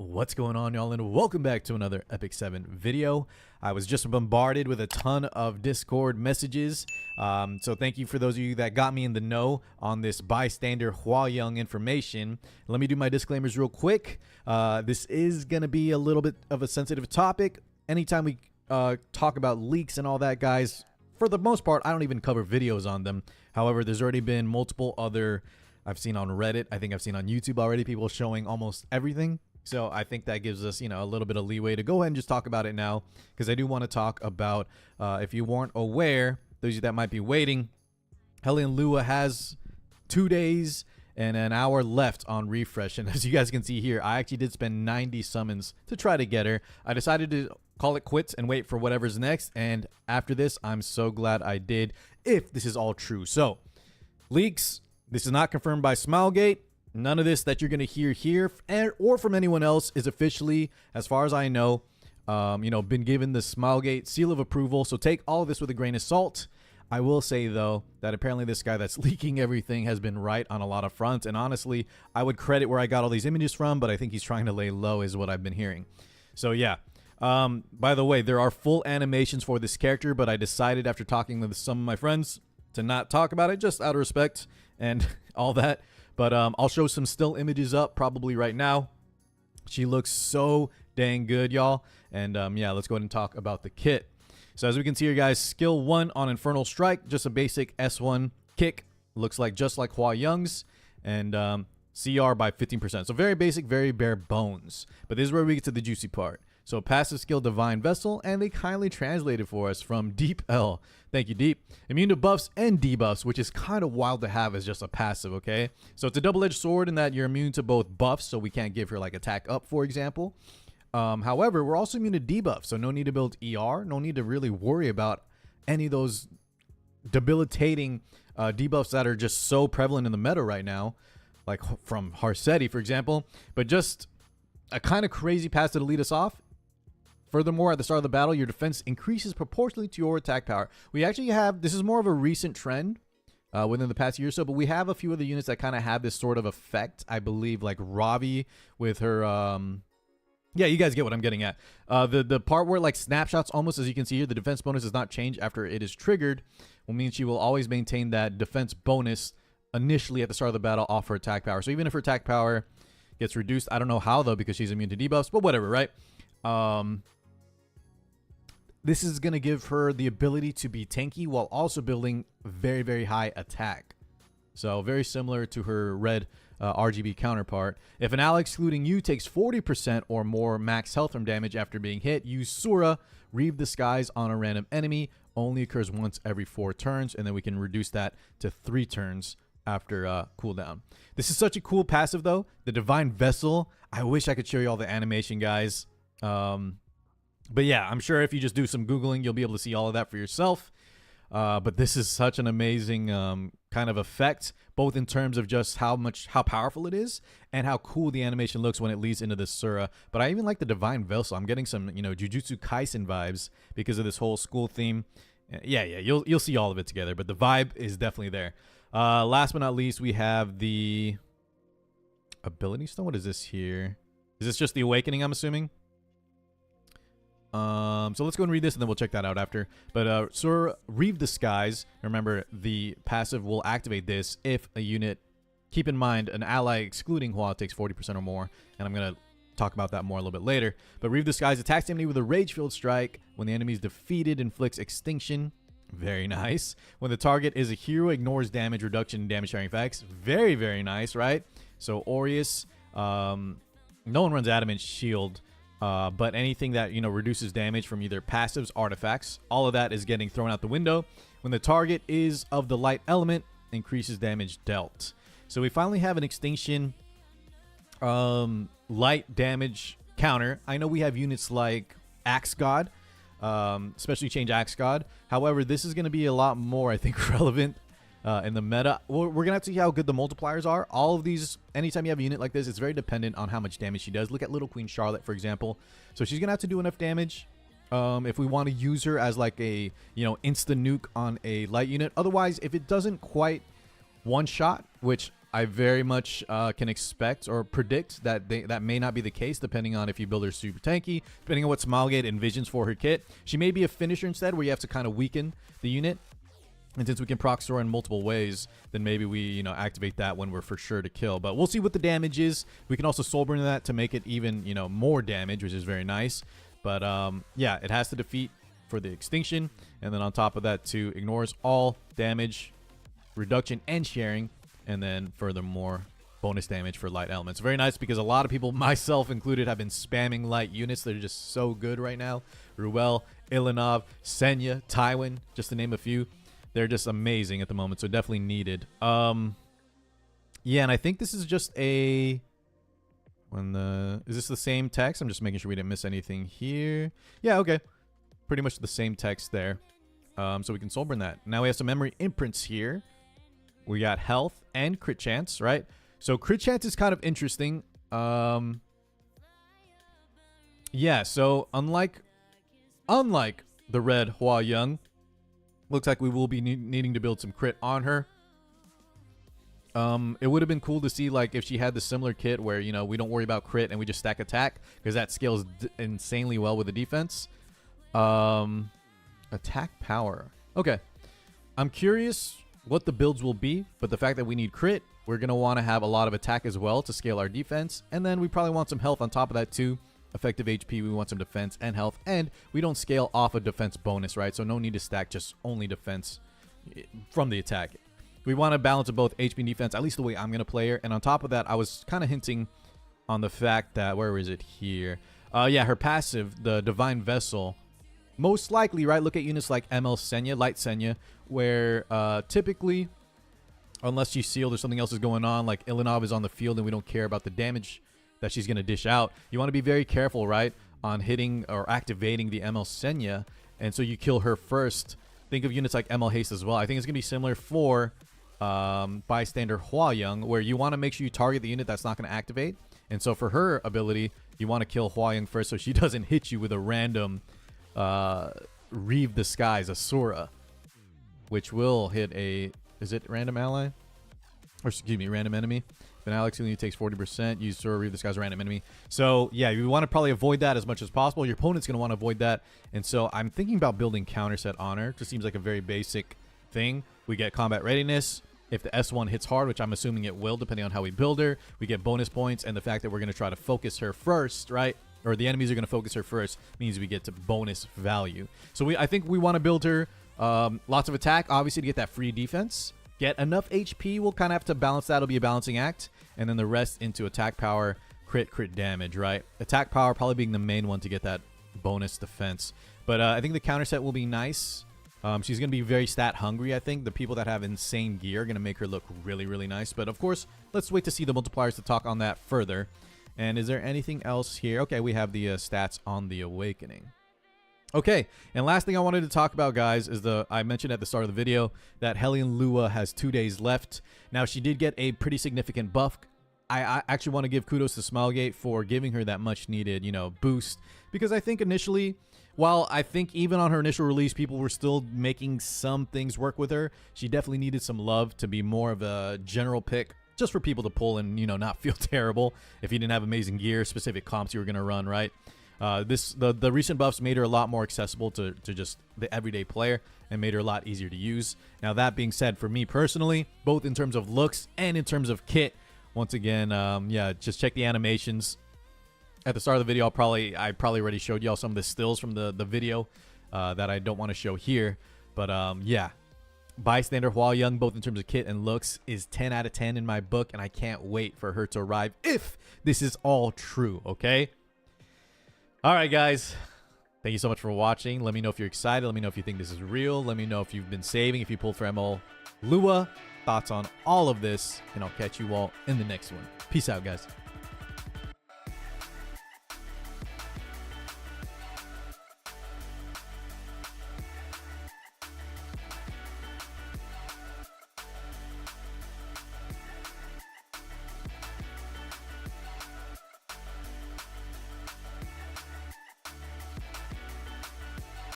What's going on, y'all, and welcome back to another Epic 7 video. I was just bombarded with a ton of Discord messages, so thank you for those of you that got me in the know on this Bystander Hwayoung information. Let me do my disclaimers real quick. This is going to be a little bit of a sensitive topic. Anytime we talk about leaks and all that, guys, for the most part, I don't even cover videos on them. However, there's already been multiple other, I've seen on Reddit, I think I've seen on YouTube already, people showing almost everything. So I think that gives us, a little bit of leeway to go ahead and just talk about it now, because I do want to talk about, if you weren't aware, those of you that might be waiting, Hwayoung Lua has 2 days and an hour left on refresh. And as you guys can see here, I actually did spend 90 summons to try to get her. I decided to call it quits and wait for whatever's next. And after this, I'm so glad I did, if this is all true. So, leaks, this is not confirmed by Smilegate. None of this that you're going to hear here or from anyone else is officially, as far as I know, been given the Smilegate seal of approval. So take all of this with a grain of salt. I will say, though, that apparently this guy that's leaking everything has been right on a lot of fronts. And honestly, I would credit where I got all these images from, but I think he's trying to lay low is what I've been hearing. So, yeah. By the way, there are full animations for this character, but I decided after talking with some of my friends to not talk about it, just out of respect and all that. But I'll show some still images up probably right now. She looks so dang good, y'all. And yeah, let's go ahead and talk about the kit. So as we can see here, guys, skill 1 on Infernal Strike, just a basic S1 kick. Looks like just like Hwayoung's. And CR by 15%. So very basic, very bare bones. But this is where we get to the juicy part. So passive skill Divine Vessel, and they kindly translated for us from Deep L. Thank you, Deep. Immune to buffs and debuffs, which is kind of wild to have as just a passive, okay? So it's a double-edged sword in that you're immune to both buffs, so we can't give her like attack up, for example. However, we're also immune to debuffs, so no need to build ER, no need to really worry about any of those debilitating debuffs that are just so prevalent in the meta right now, like from Harsetti, for example. But just a kind of crazy passive to lead us off. Furthermore, at the start of the battle, your defense increases proportionally to your attack power. We actually have, this is more of a recent trend within the past year or so, but we have a few of the units that kind of have this sort of effect. I believe like Ravi with her, yeah, you guys get what I'm getting at. The part where like snapshots, almost as you can see here, the defense bonus does not change after it is triggered, will mean she will always maintain that defense bonus initially at the start of the battle off her attack power. So even if her attack power gets reduced, I don't know how though, because she's immune to debuffs, but whatever, right? This is going to give her the ability to be tanky while also building very, very high attack. So very similar to her red RGB counterpart. If an ally excluding you takes 40% or more max health from damage after being hit, use Sura, Reave the Skies on a random enemy. Only occurs once every 4 turns, and then we can reduce that to 3 turns after cooldown. This is such a cool passive, though. The Divine Vessel. I wish I could show you all the animation, guys. But yeah, I'm sure if you just do some Googling, you'll be able to see all of that for yourself. But this is such an amazing kind of effect, both in terms of just how powerful it is and how cool the animation looks when it leads into the Sura. But I even like the Divine Vessel. I'm getting some, Jujutsu Kaisen vibes because of this whole school theme. Yeah, you'll see all of it together, but the vibe is definitely there. Last but not least, we have the Ability Stone. What is this here? Is this just the Awakening, I'm assuming? So let's go and read this, and then we'll check that out after. But Sura, Reave the Skies. Remember, the passive will activate this if a unit, keep in mind, an ally excluding Hwa takes 40% or more, and I'm going to talk about that more a little bit later. But Reave the Skies attacks the enemy with a Rage-Filled Strike. When the enemy is defeated, inflicts extinction. Very nice. When the target is a hero, ignores damage reduction and damage sharing effects. Very, very nice, right? So Aureus, no one runs Adamant Shield. But anything that, reduces damage from either passives, artifacts, all of that is getting thrown out the window. When the target is of the light element, increases damage dealt. So we finally have an extinction light damage counter. I know we have units like Axe God, especially Change Axe God. However, this is going to be a lot more, I think, relevant in the meta. We're going to have to see how good the multipliers are. All of these, anytime you have a unit like this, it's very dependent on how much damage she does. Look at Little Queen Charlotte, for example. So she's going to have to do enough damage if we want to use her as like a, insta nuke on a light unit. Otherwise, if it doesn't quite one shot, which I very much can expect or predict that that may not be the case, depending on if you build her super tanky, depending on what Smilegate envisions for her kit. She may be a finisher instead, where you have to kind of weaken the unit. And since we can proc store in multiple ways, then maybe we, you know, activate that when we're for sure to kill. But we'll see what the damage is. We can also soul burn that to make it even, you know, more damage, which is very nice. But yeah, it has to defeat for the extinction. And then on top of that too, ignores all damage, reduction, and sharing. And then furthermore, bonus damage for light elements. Very nice, because a lot of people, myself included, have been spamming light units. They're just so good right now. Ruel, Ilanov, Senya, Tywin, just to name a few. They're just amazing at the moment, so definitely needed. Yeah, and I think this is just a... Is this the same text? I'm just making sure we didn't miss anything here. Yeah, okay. Pretty much the same text there. So we can soul burn that. Now we have some memory imprints here. We got health and crit chance, right? So crit chance is kind of interesting. Yeah, so unlike the red Hwayoung, looks like we will be needing to build some crit on her. It would have been cool to see, like, if she had the similar kit where, you know, we don't worry about crit and we just stack attack, because that scales insanely well with the defense. Attack power. Okay. I'm curious what the builds will be, but the fact that we need crit, we're going to want to have a lot of attack as well to scale our defense. And then we probably want some health on top of that too. Effective HP, we want some defense and health, and we don't scale off a defense bonus, right? So no need to stack just only defense from the attack. We want to balance of both HP and defense, at least the way I'm going to play her. And on top of that, I was kind of hinting on the fact that, where is it here? Yeah, her passive, the Divine Vessel, most likely, right? Look at units like ML Senya, Light Senya, where typically, unless she's sealed or something else is going on, like Ilanov is on the field and we don't care about the damage that she's going to dish out, you want to be very careful, right, on hitting or activating the ML Senya, and so you kill her first. Think of units like ML Haste as well. I think it's going to be similar for Bystander Hwayoung, where you want to make sure you target the unit that's not going to activate, and so for her ability, you want to kill Hwayoung first so she doesn't hit you with a random Reeve the Skies Asura, which will hit a, is it random ally? Or excuse me, random enemy. If an ally only takes 40%, use Asura, Reeve the Skies, random enemy. So yeah, you want to probably avoid that as much as possible. Your opponent's going to want to avoid that. And so I'm thinking about building counter set on her. Just seems like a very basic thing. We get combat readiness. If the S1 hits hard, which I'm assuming it will, depending on how we build her, we get bonus points. And the fact that we're going to try to focus her first, right? Or the enemies are going to focus her first, means we get to bonus value. So I think we want to build her lots of attack, obviously, to get that free defense. Get enough HP. We'll kind of have to balance that. It'll be a balancing act. And then the rest into attack power, crit damage, right? Attack power probably being the main one to get that bonus defense. But I think the counter set will be nice. She's going to be very stat hungry, I think. The people that have insane gear are going to make her look really, really nice. But of course, let's wait to see the multipliers to talk on that further. And is there anything else here? Okay, we have the stats on the Awakening. Okay, and last thing I wanted to talk about, guys, is I mentioned at the start of the video that Hellion Lua has 2 days left. Now, she did get a pretty significant buff. I actually want to give kudos to Smilegate for giving her that much needed, you know, boost. Because I think initially, while I think even on her initial release, people were still making some things work with her, she definitely needed some love to be more of a general pick, just for people to pull and, you know, not feel terrible if you didn't have amazing gear, specific comps you were going to run, right? The recent buffs made her a lot more accessible to just the everyday player and made her a lot easier to use. Now, that being said, for me personally, both in terms of looks and in terms of kit, once again, yeah, just check the animations. At the start of the video, I probably already showed y'all some of the stills from the video that I don't want to show here. But yeah, Bystander Hwayoung, both in terms of kit and looks, is 10 out of 10 in my book, and I can't wait for her to arrive if this is all true, okay? All right, guys. Thank you so much for watching. Let me know if you're excited. Let me know if you think this is real. Let me know if you've been saving, if you pulled for ML Lua. Thoughts on all of this, and I'll catch you all in the next one. Peace out, guys.